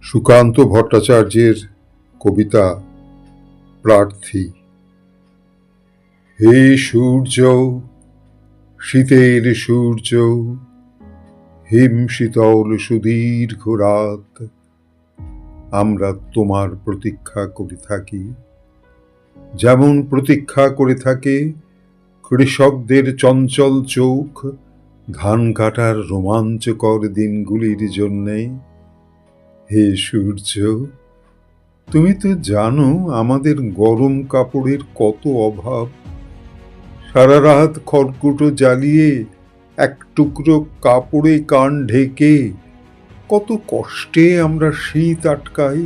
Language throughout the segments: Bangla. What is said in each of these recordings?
সুকান্ত ভট্টাচার্যের কবিতা প্রার্থী। হে সূর্য, শীতের সূর্য, হিম শীতল সুদীর্ঘ রাত, আমরা তোমার প্রতীক্ষা করে থাকি, যেমন প্রতীক্ষা করে থাকে কৃষকদের চঞ্চল চোখ ধান কাটার রোমাঞ্চকর দিনগুলির জন্যে। হে সূর্য, তুমি তো জানো আমাদের গরম কাপড়ের কত অভাব। সারা রাত খড়কুটো জ্বালিয়ে এক টুকরো কাপড়ে কান ঢেকে কত কষ্টে আমরা শীত আটকাই।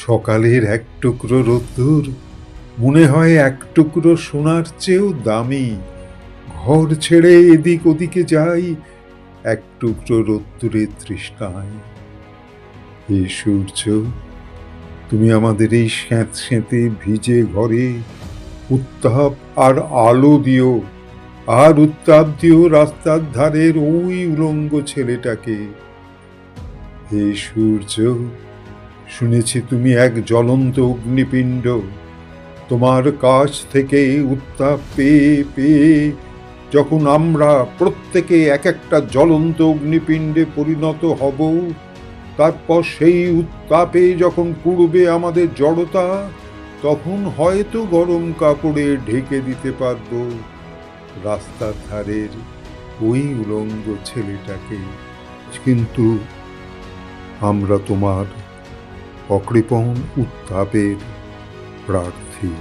সকালের এক টুকরো রোদ্দুর মনে হয় এক টুকরো সোনার চেয়েও দামি। ঘর ছেড়ে এদিক ওদিকে যাই এক টুকরো রোদ্দুরের তৃষ্ণায়। হে সূর্য, তুমি আমাদের এই স্যাঁতস্যাঁতে ভিজে ঘরে উত্তাপ আর আলো দিও, আর উত্তাপ দিও রাস্তার ধারের ওই উলঙ্গ ছেলেটাকে। হে সূর্য, শুনেছি তুমি এক জ্বলন্ত অগ্নিপিণ্ড। তোমার কাছ থেকে উত্তাপ পেয়ে পেয়ে যখন আমরা প্রত্যেকে এক একটা জ্বলন্ত অগ্নিপিণ্ডে পরিণত হব, তারপর সেই উত্তাপে যখন পুড়বে আমাদের জড়তা, তখন হয়তো গরম কাপড়ে ঢেকে দিতে পারবো রাস্তার ধারের ওই উলঙ্গ ছেলেটাকে। কিন্তু আমরা তোমার অকৃপণ উত্তাপের প্রার্থী।